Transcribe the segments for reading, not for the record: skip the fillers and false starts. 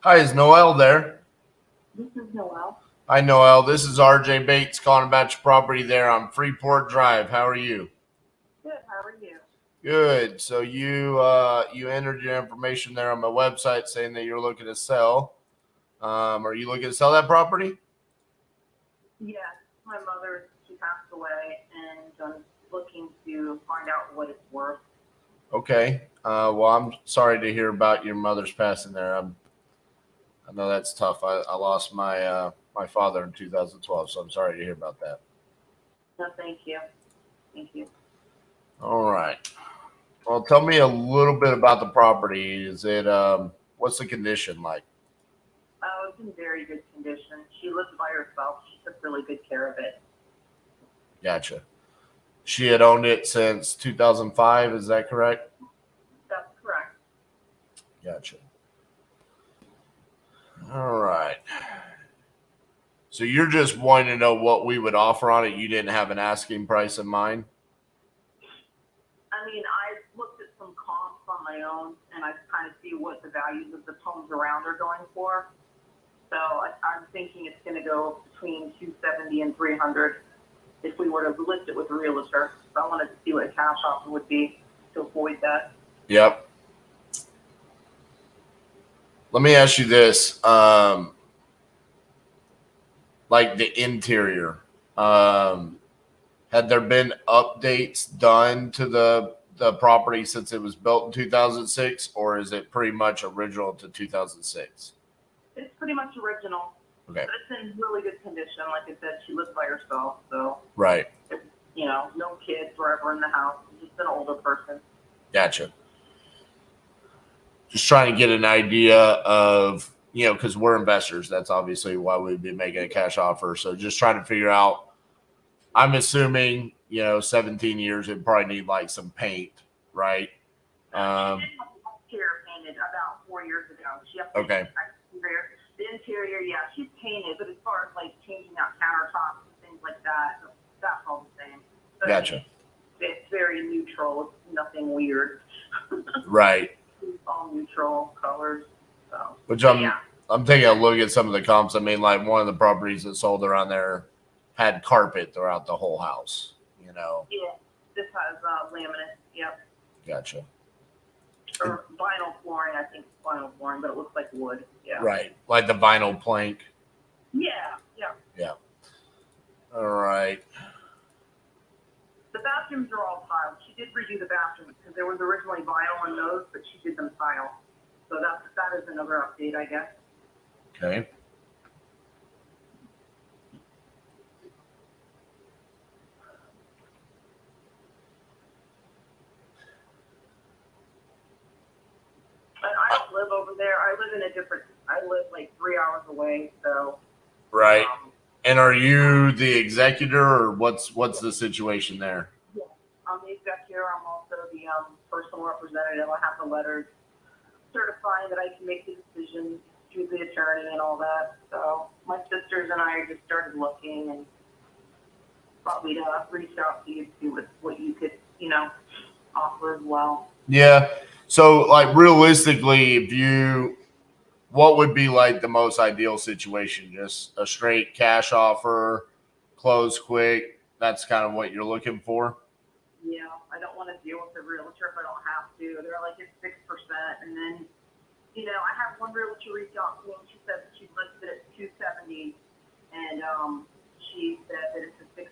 Hi, is Noel there? This is Noel. Hi, Noel. This is RJ Bates calling about your property there on Freeport Drive. How are you? Good. How are you? Good. So you entered your information there on my website saying that you're looking to sell. Are you looking to sell that property? Yes, my mother, she passed away, and I'm looking to find out what it's worth. Okay. Well, I'm sorry to hear about your mother's passing there. I know that's tough. I lost my father in 2012, so I'm sorry to hear about that. No, thank you. Thank you. All right. Well, tell me a little bit about the property. Is it what's the condition like? It's in very good condition. She lived by herself. She took really good care of it. Gotcha. She had owned it since 2005. Is that correct? That's correct. Gotcha. All right. So you're just wanting to know what we would offer on it. You didn't have an asking price in mind. I mean, I looked at some comps on my own, and I kind of see what the values of the homes around are going for. So I'm thinking it's going to go between 270 and 300 if we were to list it with a realtor. So I wanted to see what a cash offer would be to avoid that. Yep. Let me ask you this: like the interior, had there been updates done to the property since it was built in 2006, or is it pretty much original to 2006? It's pretty much original, Okay. but it's in really good condition. Like I said, she lives by herself, so Right. it's, no kids were ever in the house. Just an older person. Gotcha. Just trying to get an idea of, because we're investors. That's obviously why we'd be making a cash offer. So just trying to figure out, I'm assuming, 17 years, it'd probably need like some paint, right? She did have the exterior painted about 4 years ago. She updated Okay. the exterior. The interior, yeah, she's painted, but as far as like changing out countertops and things like that, that's all the same. But Gotcha. it's very neutral. It's nothing weird. Right. It's all neutral colors. So, Which yeah. I'm taking a look at some of the comps. I mean, like one of the properties that sold around there had carpet throughout the whole house. Yeah. This has laminate. Yep. Gotcha. Or vinyl flooring. I think it's vinyl flooring, but it looks like wood. Yeah. Right. Like the vinyl plank. Yeah. Yeah. Yeah. All right. The bathrooms are all tiled. She did redo the bathrooms because there was originally vinyl in those, but she did them tile. So that is another update, I guess. Okay. But I don't live over there. I live in a different. I live like 3 hours away. So. Right. And are you the executor, or what's the situation there? Yeah. I'm the executor. I'm also the personal representative. I have the letters certifying that I can make the decisions to the attorney and all that. So my sisters and I just started looking and thought we'd reach out to you to see what you could, offer as well. Yeah. So, like, realistically, what would be like the most ideal situation? Just a straight cash offer, close quick. That's kind of what you're looking for. Yeah, I don't want to deal with the realtor if I don't have to. They're like it's 6%, and then I have one realtor reach out to me and she said that she listed it at 270, and she said that it's a 6%.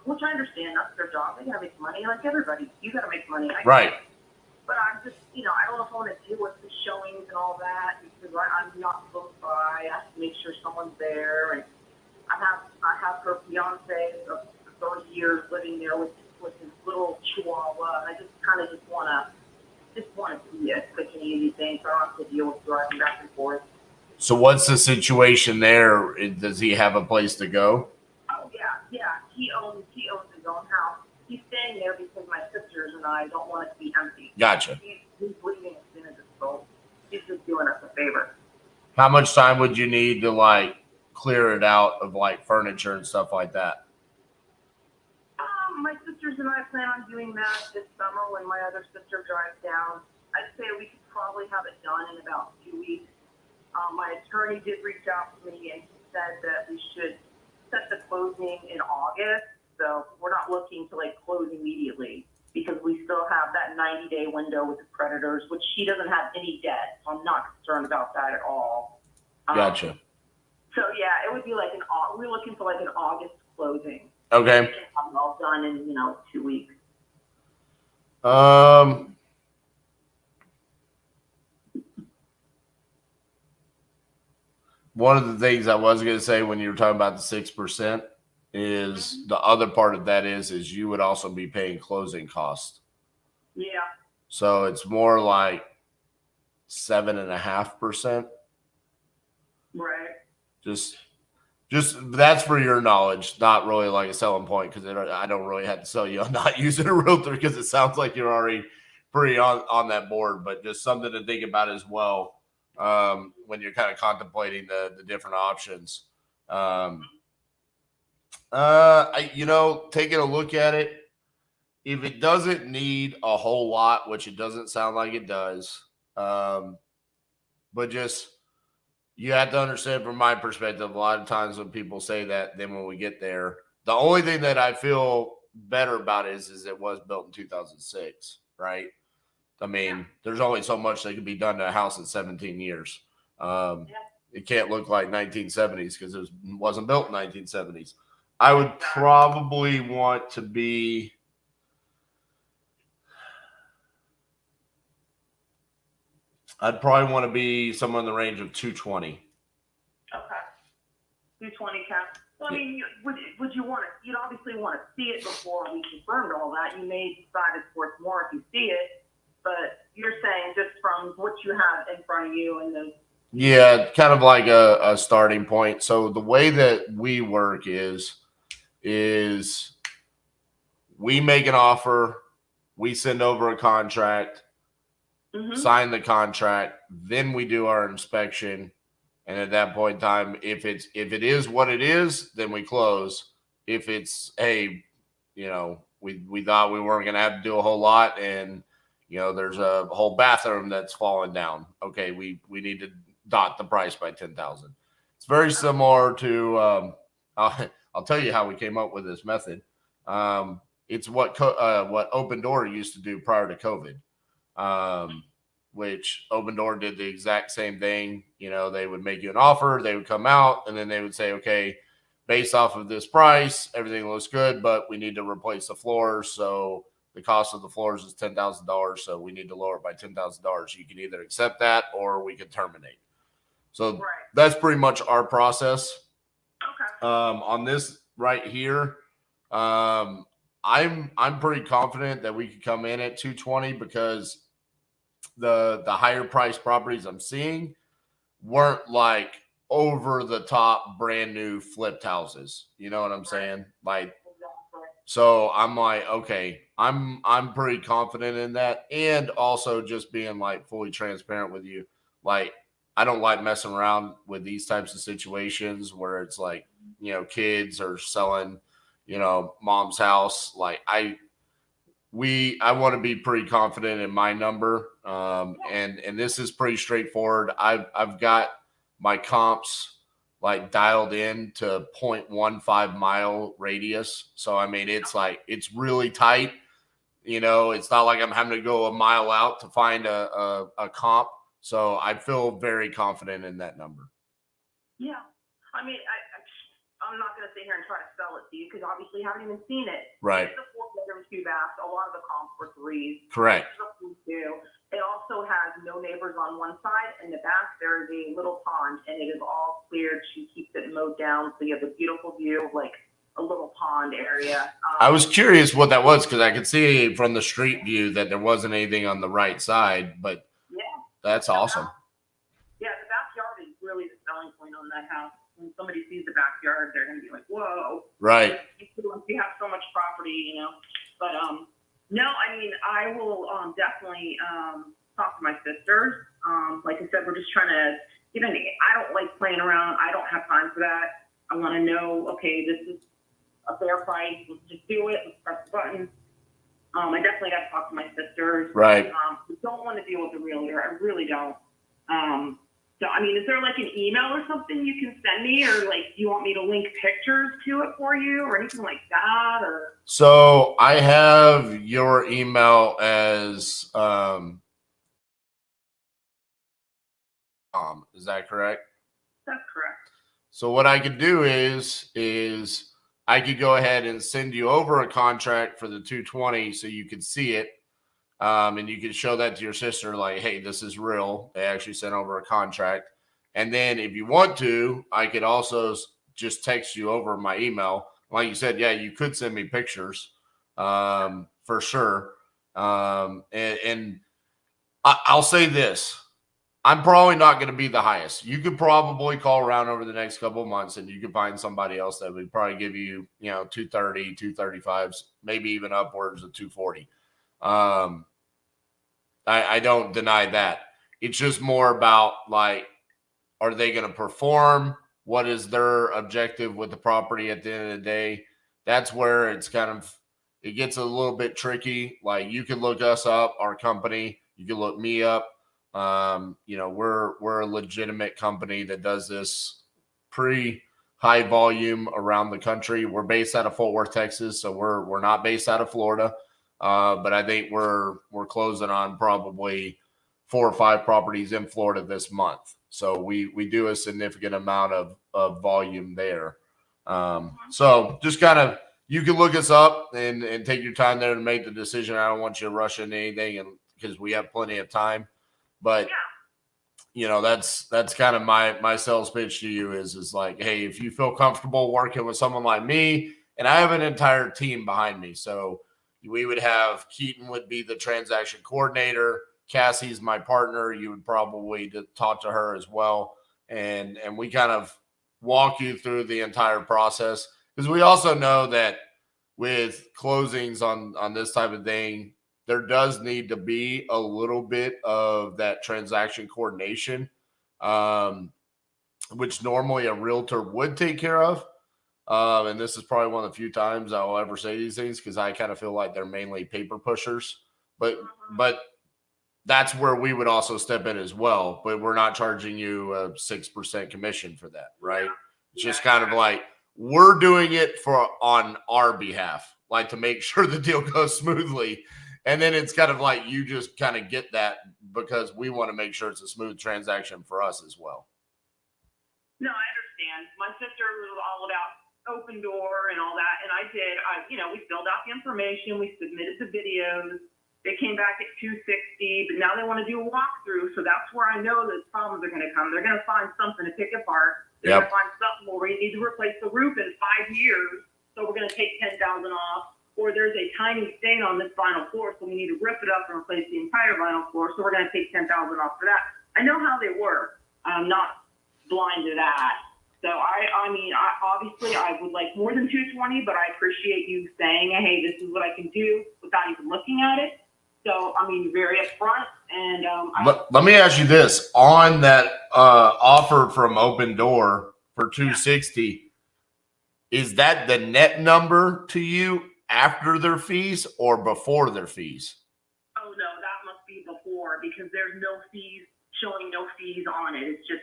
Which I understand. That's their job. They gotta make money, like everybody. You gotta make money. Right. But I'm just, I don't know if I want to deal with the showings and all that because I'm not close by. I have to make sure someone's there, and I have her fiance of 30 years living there with his little chihuahua. I just kind of want to see a quick and easy thing, so I don't have to deal with driving back and forth. So, what's the situation there? Does he have a place to go? Oh yeah. He owns his own house. He's staying there because my sisters and I don't want it to be empty. Gotcha. He's leaving as soon as it's sold. He's just doing us a favor. How much time would you need to like clear it out of like furniture and stuff like that? My sisters and I plan on doing that this summer when my other sister drives down. I'd say we could probably have it done in about 2 weeks. My attorney did reach out to me and he said that we should set the closing in August. So we're not looking to like close immediately because we still have that 90-day window with the creditors, which she doesn't have any debt. So I'm not concerned about that at all. Gotcha. So yeah, it would be like we're looking for like an August closing. Okay. I'm all done in 2 weeks. One of the things I was going to say when you were talking about the 6% is the other part of that is you would also be paying closing costs. Yeah. So it's more like 7.5%. Right. Just that's for your knowledge, not really like a selling point because I don't really have to sell you on not using a realtor because it sounds like you're already pretty on that board, but just something to think about as well when you're kind of contemplating the different options. Taking a look at it, if it doesn't need a whole lot, which it doesn't sound like it does, but just you have to understand from my perspective, a lot of times when people say that, then when we get there, the only thing that I feel better about is it was built in 2006, right? I mean, there's only so much that could be done to a house in 17 years. It can't look like 1970s because it wasn't built in 1970s. I would probably want to be somewhere in the range of 220. Okay. 220 cap. So, I mean, would you want to, you'd obviously want to see it before we confirmed all that. You may decide it's worth more if you see it, but you're saying just from what you have in front of you and the. Yeah, kind of like a starting point. So the way that we work is we make an offer, we send over a contract, sign the contract, then we do our inspection. And at that point in time, if it is what it is, then we close. If it's, hey, we thought we weren't going to have to do a whole lot and, there's a whole bathroom that's fallen down. Okay, we need to dot the price by $10,000. It's very similar to, I'll tell you how we came up with this method. It's what Open Door used to do prior to COVID. Which Open Door did the exact same thing. They would make you an offer, they would come out, and then they would say, okay, based off of this price, everything looks good, but we need to replace the floors. So the cost of the floors is $10,000. So we need to lower it by $10,000. You can either accept that or we can terminate. So that's pretty much our process. Okay. On this right here, I'm pretty confident that we could come in at 220 because the higher priced properties I'm seeing weren't like over the top brand new flipped houses. You know what I'm saying? Like, so I'm like, okay, I'm pretty confident in that. And also just being like fully transparent with you. Like, I don't like messing around with these types of situations where it's like, kids are selling, mom's house. Like I want to be pretty confident in my number. And this is pretty straightforward. I've got my comps like dialed in to 0.15 mile radius. So, I mean, it's really tight. It's not like I'm having to go a mile out to find a comp. So I feel very confident in that number. Yeah. I mean, I'm not going to sit here and try to sell it to you because obviously you haven't even seen it. Right. It's a 4-bedroom, 2-bath. A lot of the comps were 3s. Correct. It also has no neighbors on one side. In the back, there is a little pond, and it is all cleared. She keeps it mowed down, so you have a beautiful view of like a little pond area. I was curious what that was because I could see from the street view that there wasn't anything on the right side, but that's awesome. Yeah, the backyard is really the selling point on that house. When somebody sees the backyard, they're going to be like, whoa. Right. You have so much property, But, no, I mean, I will definitely talk to my sisters. Like I said, we're just trying to, I don't like playing around. I don't have time for that. I want to know, okay, this is a fair price. Let's just do it. Let's press the button. I definitely got to talk to my sisters. Right. I don't want to deal with a realtor. I really don't. So, I mean, is there like an email or something you can send me, or like, do you want me to link pictures to it for you or anything like that? Or So I have your email as is that correct? that's correct. So what I could do is I could go ahead and send you over a contract for the 220 so you could see it. And you can show that to your sister, like, hey, this is real. They actually sent over a contract. And then if you want to, I could also just text you over my email. Like you said, yeah, you could send me pictures for sure. And I'll say this. I'm probably not going to be the highest. You could probably call around over the next couple of months and you could find somebody else that would probably give you, 230, 235s, maybe even upwards of 240. I don't deny that. It's just more about, like, are they going to perform? What is their objective with the property at the end of the day? That's where it's it gets a little bit tricky. Like, you can look us up, our company. You can look me up. We're a legitimate company that does this pretty high volume around the country. We're based out of Fort Worth, Texas, so we're not based out of Florida. But I think we're closing on probably 4 or 5 properties in Florida this month. So we do a significant amount of volume there. So just kind of, you can look us up and take your time there to make the decision. I don't want you to rush into anything, and because we have plenty of time. But that's kind of my sales pitch to you is like, hey, if you feel comfortable working with someone like me, and I have an entire team behind me. So we would have Keaton would be the transaction coordinator. Cassie's my partner. You would probably talk to her as well. And we kind of walk you through the entire process, because we also know that with closings on this type of thing, there does need to be a little bit of that transaction coordination, which normally a realtor would take care of. And this is probably one of the few times I'll ever say these things, because I kind of feel like they're mainly paper pushers. But that's where we would also step in as well. But we're not charging you a 6% commission for that, right? It's just kind of like, we're doing it on our behalf, like to make sure the deal goes smoothly. And then it's kind of like you just kind of get that because we want to make sure it's a smooth transaction for us as well. No, I understand. My sister was all about Opendoor and all that, and I did. We filled out the information, we submitted the videos. They came back at 260, but now they want to do a walkthrough. So that's where I know that problems are going to come. They're going to find something to pick apart. They're going to find something where we need to replace the roof in 5 years, so we're going to take $10,000 off. Or there's a tiny stain on this vinyl floor, so we need to rip it up and replace the entire vinyl floor, so we're going to take $10,000 off for that. I know how they work. I'm not blind to that. So I mean, obviously I would like more than 220, but I appreciate you saying, hey, this is what I can do without even looking at it. So, I mean, very upfront. And let me ask you this. On that offer from Opendoor for 260, is that the net number to you after their fees or before their fees? Oh, no, that must be before, because there's no fees, showing no fees on it. It's just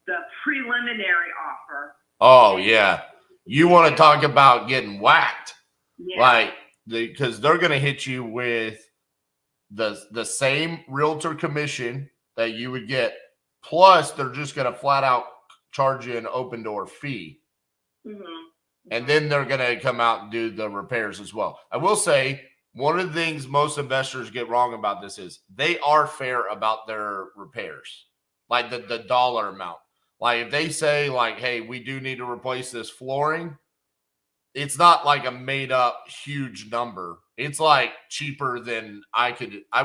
the preliminary offer. Oh, yeah. You want to talk about getting whacked. Yeah. Like, because they're going to hit you with the same realtor commission that you would get, plus they're just going to flat out charge you an Opendoor fee. Mm-hmm. And then they're going to come out and do the repairs as well. I will say, one of the things most investors get wrong about this is they are fair about their repairs, like the dollar amount. Like if they say like, hey, we do need to replace this flooring, it's not like a made up huge number. It's like cheaper than I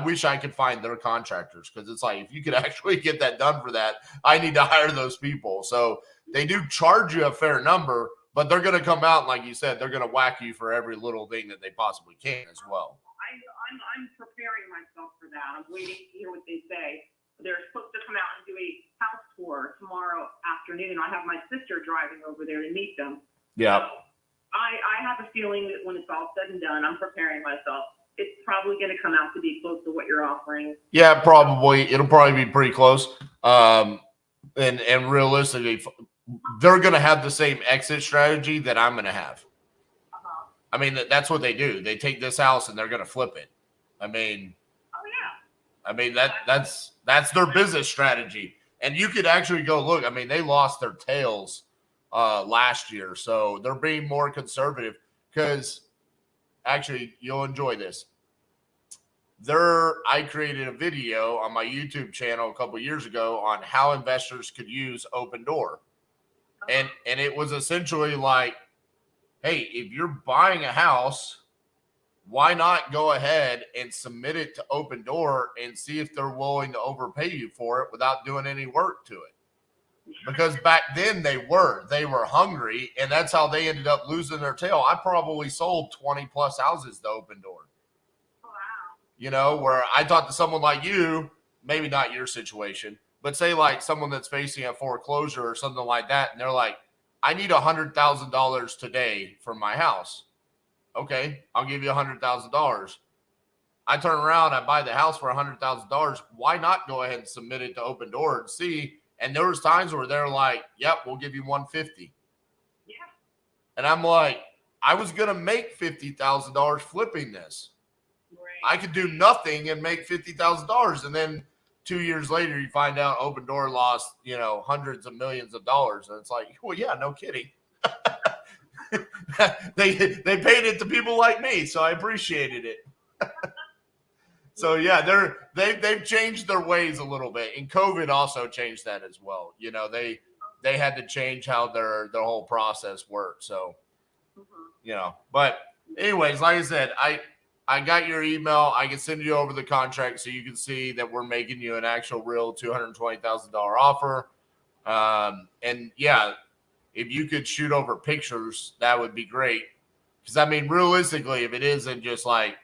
wish I could find their contractors, because it's like, if you could actually get that done for that, I need to hire those people. So they do charge you a fair number, but they're going to come out, and like you said, they're going to whack you for every little thing that they possibly can as well. I'm preparing myself for that. I'm waiting to hear what they say. They're supposed to come out and do a house tour tomorrow afternoon. I have my sister driving over there to meet them. Yeah. So I have a feeling that when it's all said and done, I'm preparing myself. it's probably going to come out to be close to what you're offering. Yeah, probably. It'll probably be pretty close. And realistically, they're going to have the same exit strategy that I'm going to have. I mean, that's what they do. They take this house and they're going to flip it. I mean, that's their business strategy. And you could actually go look. I mean, they lost their tails last year, so they're being more conservative because actually you'll enjoy this. I created a video on my YouTube channel a couple years ago on how investors could use Opendoor. And it was essentially like, hey, if you're buying a house, why not go ahead and submit it to Opendoor and see if they're willing to overpay you for it without doing any work to it? Because back then they were hungry, and that's how they ended up losing their tail. I probably sold 20 plus houses to Opendoor. You know, where I talked to someone like you, maybe not your situation, but say like someone that's facing a foreclosure or something like that, and they're like, I need $100,000 today for my house. Okay, I'll give you $100,000. I turn around, I buy the house for $100,000. Why not go ahead and submit it to Opendoor and see? And there was times where they're like, yep, we'll give you $150,000. Yeah. And I'm like, I was going to make $50,000 flipping this. Right. I could do nothing and make $50,000. And then 2 years later, you find out Opendoor lost, hundreds of millions of dollars. And it's like, well, yeah, no kidding. they paid it to people like me, so I appreciated it. So yeah, they've changed their ways a little bit, and COVID also changed that as well. They had to change how their whole process worked. So, but anyways, like I said, I got your email. I can send you over the contract so you can see that we're making you an actual real $220,000 offer. And yeah, if you could shoot over pictures, that would be great. Because I mean, realistically, if it isn't just like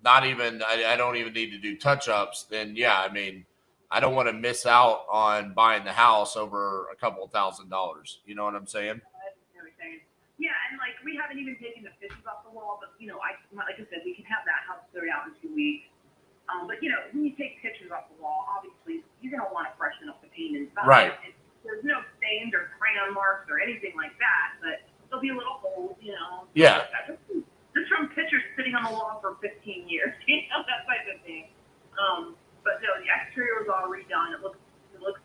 not even, I don't even need to do touch-ups, then yeah, I mean, I don't want to miss out on buying the house over a couple $1,000. You know what I'm saying? Yeah, and like we haven't even taken the pictures off the wall, but like I said, we can have that house cleared out in 2 weeks. But when you take pictures off the wall, obviously you're gonna want to freshen up the paint and stuff. Right. There's no stains or crayon marks or anything like that, but there'll be a little holes, Yeah. Just from pictures sitting on the wall for 15 years, that type of thing. But no, the exterior was all redone. It looks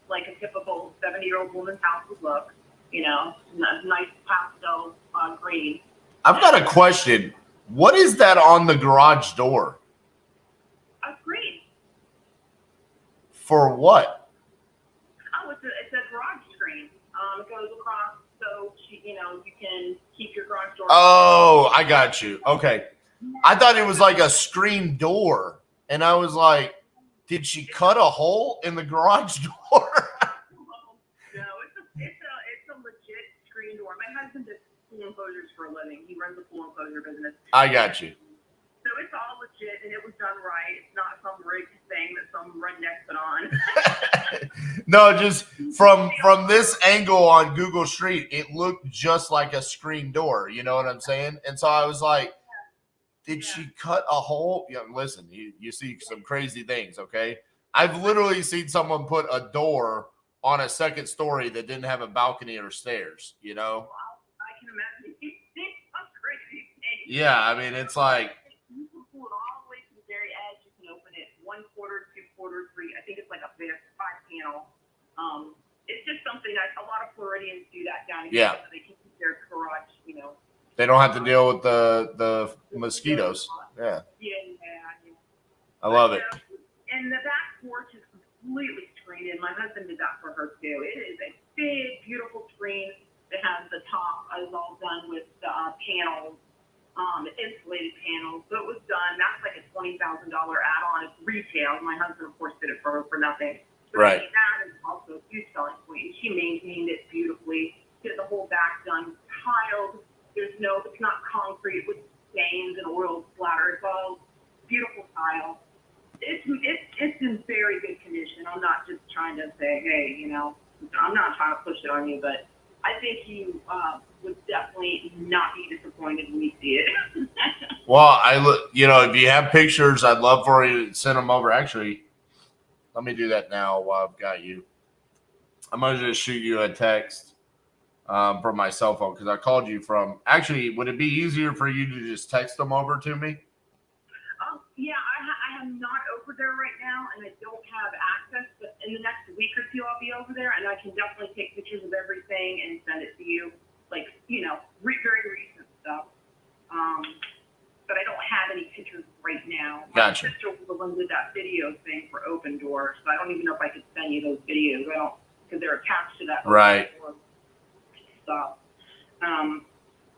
like a typical 70-year-old woman's house would look. Nice pastel green. I've got a question. What is that on the garage door? A screen. For what? Oh, it's a garage screen. It goes across so you can keep your garage door. Oh, I got you. Okay. I thought it was like a screen door, and I was like, did she cut a hole in the garage door? No, it's a legit screen door. My husband does pool enclosures for a living. He runs a pool enclosure business. I got you. So it's all legit, and it was done right. It's not some rigged thing that some redneck put on. No, just from this angle on Google Street, it looked just like a screen door. You know what I'm saying? And so I was like, did she cut a hole? Listen, you see some crazy things, okay? I've literally seen someone put a door on a second story that didn't have a balcony or stairs, I can imagine. That's crazy. Yeah, I mean, it's like, you can pull it all the way to the very edge. You can open it 1 quarter, 2 quarters, 3. I think it's like a 5-panel. It's just something that a lot of Floridians do that down here. So they can keep their garage, They don't have to deal with the mosquitoes. Yeah. I love it. And the back porch is completely screened in. My husband did that for her too. It is a big, beautiful screen that has the top is all done with panels, insulated panels. So it was done. That's like a $20,000 add-on. It's retail. My husband, of course, did it for her for nothing. So right. That is also a huge selling point. She maintained it beautifully. She had the whole back done, tiled. It's not concrete with stains and oil splatter. It's all beautiful tile. It's in very good condition. I'm not just trying to say, hey, I'm not trying to push it on you, but I think you would definitely not be disappointed when you see it. Well, if you have pictures, I'd love for you to send them over. Actually, let me do that now while I've got you. I'm going to just shoot you a text from my cell phone because I called you from. Actually, would it be easier for you to just text them over to me? Yeah, I am not over there right now, and I don't have access. But in the next week or two, I'll be over there, and I can definitely take pictures of everything and send it to you. Like, very recent stuff. But I don't have any pictures right now. Gotcha. My sister was the one who did that video thing for Open Door, so I don't even know if I could send you those videos. I don't, because they're attached to that Right. Open Door stuff.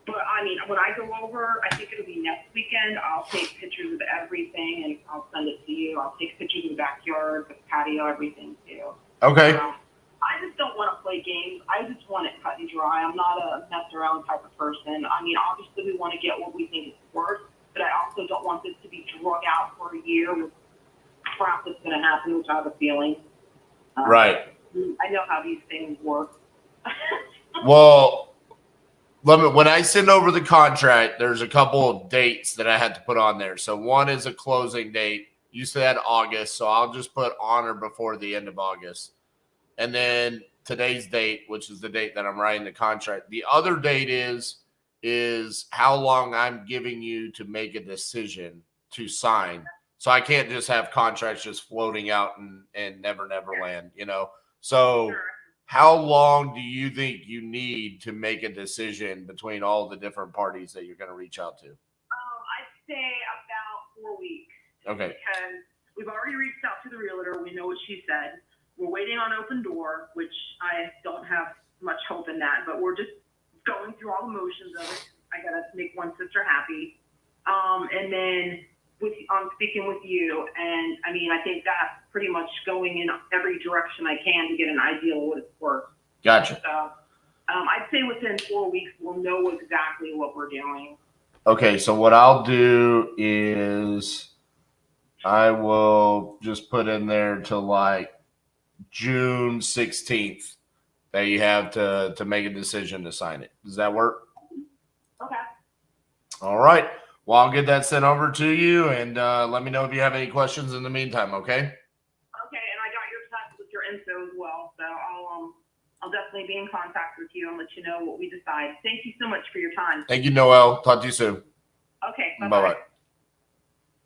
But I mean, when I go over, I think it'll be next weekend. I'll take pictures of everything and I'll send it to you. I'll take pictures of the backyard, the patio, everything too. Okay. I just don't want to play games. I just want it cut and dry. I'm not a mess around type of person. I mean, obviously we want to get what we think it's worth, but I also don't want this to be drug out for a year with crap that's going to happen, which I have a feeling. Right. I know how these things work. Well, when I send over the contract, there's a couple of dates that I had to put on there. So one is a closing date. You said August, so I'll just put on or before the end of August. And then today's date, which is the date that I'm writing the contract. The other date is how long I'm giving you to make a decision to sign. So I can't just have contracts just floating out and never land, So Sure. How long do you think you need to make a decision between all the different parties that you're going to reach out to? I'd say about 4 weeks. Okay. Because we've already reached out to the realtor. We know what she said. We're waiting on Open Door, which I don't have much hope in that, but we're just going through all the motions of it. I got to make one sister happy. And then I'm speaking with you, and I mean, I think that's pretty much going in every direction I can to get an idea of what it's worth. Gotcha. So I'd say within 4 weeks, we'll know exactly what we're doing. Okay, so what I'll do is I will just put in there to like June 16th that you have to make a decision to sign it. Does that work? Okay. All right. Well, I'll get that sent over to you, and let me know if you have any questions in the meantime, okay? Okay, and I got your text with your info as well, so I'll definitely be in contact with you and let you know what we decide. Thank you so much for your time. Thank you, Noel. Talk to you soon. Okay, Bye-bye.